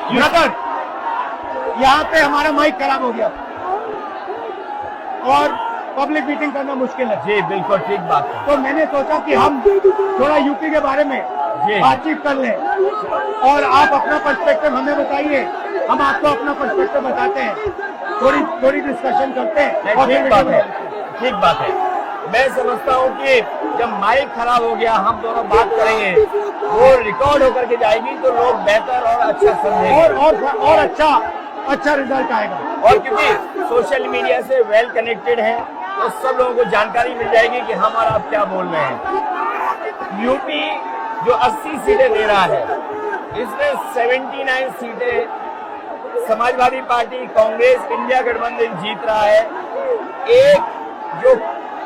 Brother, यहाँ पे हमारा माइक खराब हो गया और पब्लिक मीटिंग करना मुश्किल है। जी बिल्कुल ठीक बात है। तो मैंने सोचा कि हम थोड़ा यूपी के बारे में बातचीत कर लें और आप अपना पर्सपेक्टिव हमें बताइए, हम आपको अपना पर्सपेक्टिव बताते हैं, थोड़ी डिस्कशन करते हैं। और ठीक बात है, ठीक बात है। मैं समझता हूँ कि जब माइक खराब हो गया हम दोनों बात करेंगे, वो रिकॉर्ड होकर के जाएगी तो लोग बेहतर और अच्छा समझेंगे और अच्छा रिजल्ट आएगा। और क्योंकि सोशल मीडिया से वेल कनेक्टेड है तो सब लोगों को जानकारी मिल जाएगी कि हम और आप क्या बोल रहे हैं। यूपी जो 80 सीटें दे रहा है, इसमें 79 सीटें समाजवादी पार्टी, कांग्रेस, इंडिया गठबंधन जीत रहा है। एक जो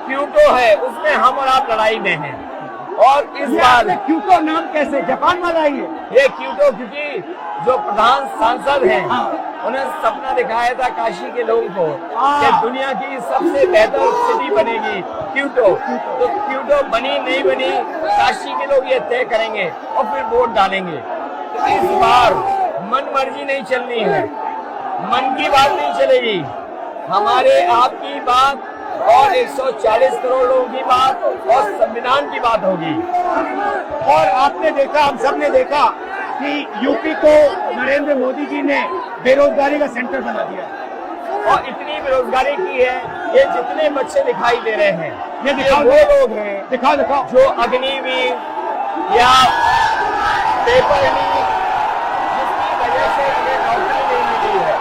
क्यूटो है उसमें हम और आप लड़ाई में हैं। और इस बार क्यूटो नाम कैसे जापान वाला ही है? ये क्यूटो क्योंकि जो प्रधान सांसद हैं उन्हें सपना दिखाया था काशी के लोगों को कि दुनिया की सबसे बेहतर सिटी बनेगी क्यूटो। तो क्यूटो बनी नहीं बनी काशी के लोग ये तय करेंगे और फिर वोट डालेंगे। तो इस बार मन मर्जी नहीं चलनी है, मन की बात नहीं चलेगी, हमारे आपकी बात और 140 करोड़ लोगों की बात और संविधान की बात होगी। और आपने देखा, हम सब ने देखा कि यूपी को नरेंद्र मोदी जी ने बेरोजगारी का सेंटर बना दिया और इतनी बेरोजगारी की है। ये जितने बच्चे दिखाई दे रहे हैं ये दिखाओ, वो लोग हैं दिखाओ जो अग्निवीर या पेपर लीक जिसकी वजह से इन्हें नौकरी नहीं मिली है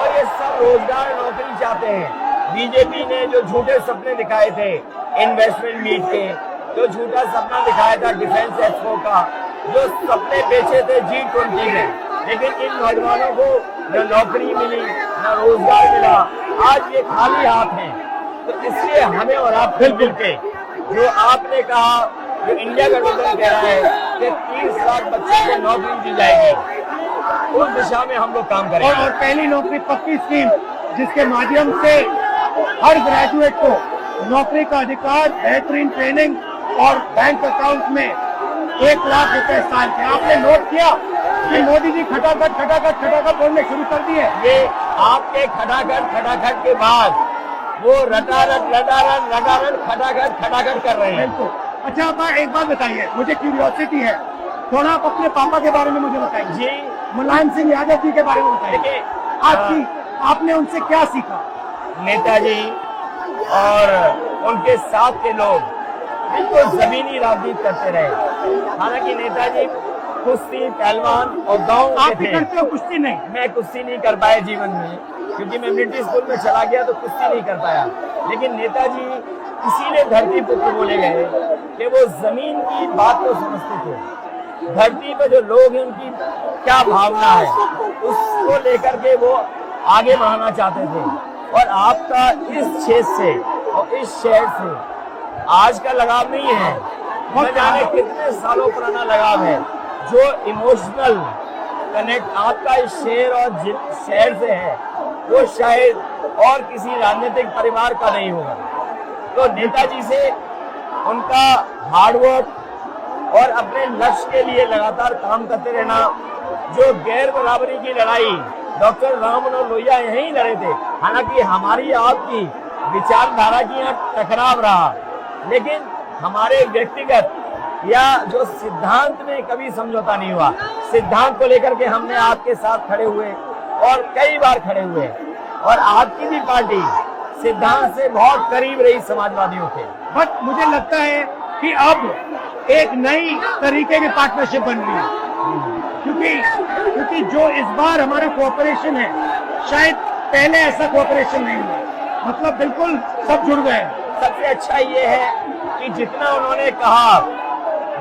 और ये सब रोजगार नौकरी चाहते हैं। बीजेपी ने जो झूठे सपने दिखाए थे इन्वेस्टमेंट मीट के, जो झूठा सपना दिखाया था डिफेंस एक्सपो का, जो सपने बेचे थे G20 में, लेकिन इन नौजवानों को न नौकरी मिली न रोजगार मिला, आज ये खाली हाथ हैं। तो इसलिए हमें और आप मिलजुल के जो आपने कहा, जो इंडिया गठबंधन कह रहा है कि 30 लाख बच्चों को नौकरी दी जाएगी, उस दिशा में हम लोग काम करेंगे। और पहली नौकरी पक्की स्कीम जिसके माध्यम से हर ग्रेजुएट को नौकरी का अधिकार, बेहतरीन ट्रेनिंग और बैंक अकाउंट में 1 लाख रुपए साल के। आपने नोट किया कि मोदी जी खटाखट बोलने शुरू कर दिए। ये आपके खटाखट के बाद वो रटारट खटाखट कर रहे हैं। अच्छा, आप एक बात बताइए, मुझे क्यूरियोसिटी है, थोड़ा आप अपने पापा के बारे में मुझे बताइए जी। मुलायम सिंह यादव जी के बारे में बताइए। आपने उनसे क्या सीखा? नेताजी और उनके साथ के लोग बिल्कुल जमीनी राजनीति करते रहे। हालांकि नेताजी कुश्ती, पहलवान और गाँव के थे। करते हो कुश्ती? नहीं, मैं कुश्ती नहीं कर पाया जीवन में, क्योंकि मैं मिलिट्री स्कूल में चला गया तो कुश्ती नहीं कर पाया। लेकिन नेताजी इसीलिए धरती पुत्र बोले गए कि वो जमीन की बात को समझते थे। धरती पर जो लोग हैं उनकी क्या भावना है उसको लेकर के वो आगे बढ़ाना चाहते थे। और आपका इस क्षेत्र से और इस शहर से आज का लगाव नहीं है, न जाने कितने सालों पुराना लगाव है। जो इमोशनल कनेक्ट आपका इस शहर और शहर से है वो शायद और किसी राजनीतिक परिवार का नहीं होगा। तो नेताजी से उनका हार्डवर्क और अपने लक्ष्य के लिए लगातार काम करते रहना, जो गैर बराबरी की लड़ाई डॉक्टर राम मनोहर लोहिया यहीं लड़े थे। हालांकि हमारी आपकी विचारधारा की यहाँ टकराव रहा, लेकिन हमारे व्यक्तिगत या जो सिद्धांत में कभी समझौता नहीं हुआ। सिद्धांत को लेकर के हमने आपके साथ खड़े हुए और कई बार खड़े हुए, और आपकी भी पार्टी सिद्धांत से बहुत करीब रही समाजवादियों के। बट मुझे लगता है कि अब एक नई तरीके की पार्टनरशिप बन रही है, क्योंकि जो इस बार हमारा कोऑपरेशन है, शायद पहले ऐसा कोऑपरेशन नहीं हुआ। मतलब बिल्कुल सब जुड़ गए। सबसे अच्छा ये है कि जितना उन्होंने कहा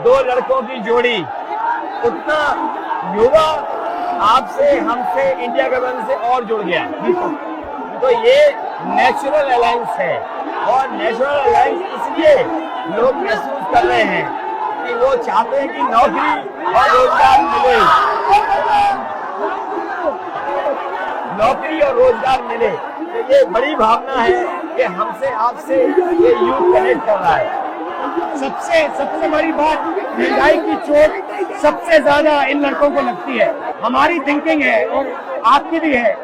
2 लड़कों की जोड़ी, उतना युवा आपसे, हमसे, इंडिया गठबंधन से और जुड़ गया। तो ये नेचुरल अलायंस है, और नेचुरल अलायंस इसलिए लोग महसूस कर रहे हैं कि वो चाहते हैं कि नौकरी और रोजगार मिले, नौकरी और रोजगार मिले। तो ये बड़ी भावना है कि हमसे आपसे ये यूथ कनेक्ट कर रहा है। सबसे बड़ी बात, महंगाई की चोट सबसे ज्यादा इन लड़कों को लगती है। हमारी थिंकिंग है और आपकी भी है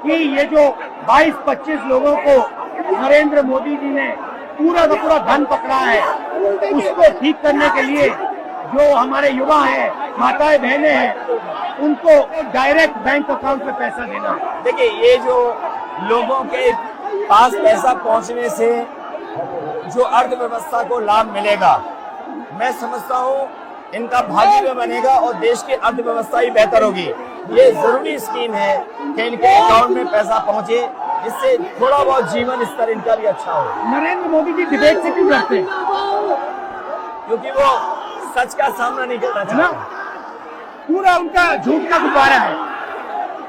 कि ये जो 22-25 लोगों को नरेंद्र मोदी जी ने पूरा का पूरा धन पकड़ा है, उसको ठीक करने के लिए जो हमारे युवा हैं, माताएं बहनें हैं, उनको डायरेक्ट बैंक अकाउंट में पैसा देना है। देखिए, ये जो लोगों के पास पैसा पहुंचने से जो अर्थव्यवस्था को लाभ मिलेगा, मैं समझता हूँ इनका भाग्य भी बनेगा और देश की अर्थव्यवस्था भी बेहतर होगी। ये जरूरी स्कीम है कि इनके अकाउंट में पैसा पहुंचे, जिससे थोड़ा बहुत जीवन स्तर इनका भी अच्छा हो। नरेंद्र मोदी जी डिबेट से क्यों डरते हैं? क्योंकि वो सच का सामना नहीं करना चाहते, पूरा उनका झूठ का गुब्बारा है।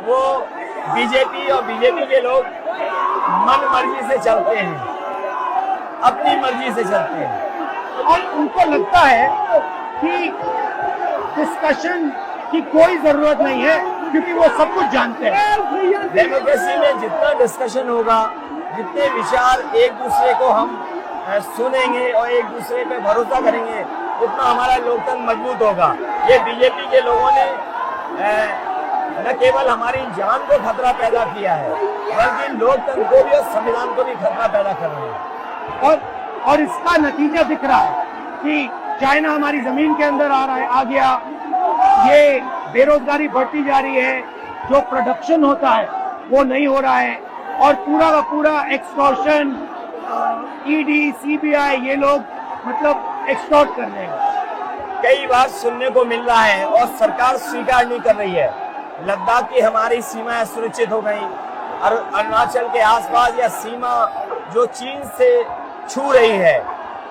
वो बीजेपी और बीजेपी के लोग मन मर्जी से चलते हैं, अपनी मर्जी से चलते हैं और उनको लगता है कि डिस्कशन की कोई जरूरत नहीं है, क्योंकि वो सब कुछ जानते हैं। डेमोक्रेसी में जितना डिस्कशन होगा, जितने विचार एक दूसरे को हम सुनेंगे और एक दूसरे पे भरोसा करेंगे, उतना हमारा लोकतंत्र मजबूत होगा। ये बीजेपी के लोगों ने न केवल हमारी जान को खतरा पैदा किया है, बल्कि लोकतंत्र को भी और संविधान को भी खतरा पैदा कर रहे हैं। और इसका नतीजा दिख रहा है कि चाइना हमारी जमीन के अंदर आ गया, ये बेरोजगारी बढ़ती जा रही है, जो प्रोडक्शन होता है वो नहीं हो रहा है, और पूरा का पूरा एक्सटॉर्शन, ईडी, सीबीआई, ये लोग मतलब एक्सटॉर्ट कर रहे हैं। कई बार सुनने को मिल रहा है और सरकार स्वीकार नहीं कर रही है, लद्दाख की हमारी सीमाएं सुरक्षित हो गई, और अरुणाचल के आसपास या सीमा जो चीन से छू रही है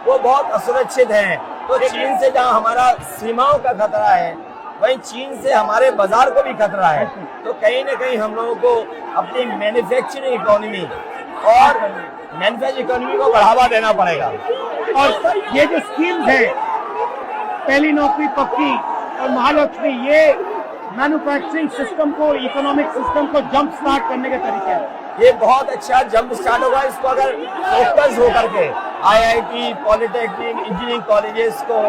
वो बहुत असुरक्षित है। तो चीन से जहां हमारा सीमाओं का खतरा है, वहीं चीन से हमारे बाजार को भी खतरा है। तो कहीं न कहीं हम लोगों को अपनी मैन्युफैक्चरिंग इकोनॉमी और मैन्युफैक्चरिंग इकोनॉमी को बढ़ावा देना पड़ेगा। और ये जो स्कीम्स है, पहली नौकरी पक्की और महालक्ष्मी, ये मैन्युफैक्चरिंग सिस्टम को, इकोनॉमिक सिस्टम को जंप स्टार्ट करने के तरीके हैं। ये बहुत अच्छा जंप स्टार्ट होगा। इसको अगर फोकस होकर के IIT, पॉलिटेक्निक, इंजीनियरिंग कॉलेजेस को,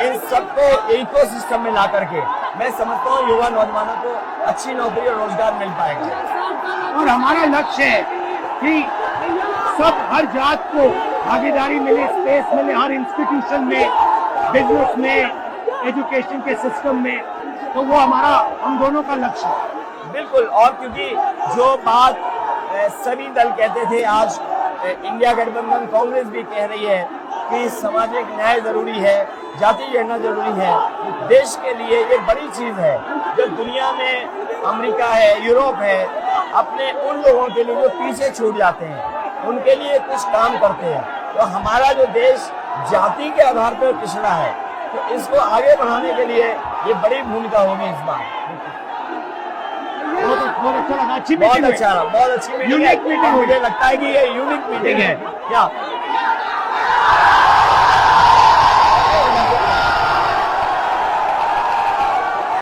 इन सबको इकोसिस्टम में ला करके, मैं समझता हूँ युवा नौजवानों को अच्छी नौकरी और रोजगार मिल पाएगा। और हमारा लक्ष्य है कि सब, हर जात को भागीदारी मिले, स्पेस मिले, हर इंस्टीट्यूशन में, बिजनेस में, एजुकेशन के सिस्टम में। तो वो हमारा, हम दोनों का लक्ष्य है। बिल्कुल। और क्योंकि जो बात सभी दल कहते थे, आज इंडिया गठबंधन कांग्रेस भी कह रही है कि सामाजिक न्याय जरूरी है, जाति गणना जरूरी है। देश के लिए ये बड़ी चीज है। जो दुनिया में अमेरिका है, यूरोप है, अपने उन लोगों के लिए जो पीछे छूट जाते हैं, उनके लिए कुछ काम करते हैं। तो हमारा जो देश जाति के आधार पर पिछड़ा है, तो इसको आगे बढ़ाने के लिए ये बड़ी भूमिका होगी इस बार। बहुत अच्छा लगा, अच्छी बहुत अच्छा रहा, बहुत अच्छी मीटिंग है। मुझे लगता है कि ये यूनिक मीटिंग है क्या?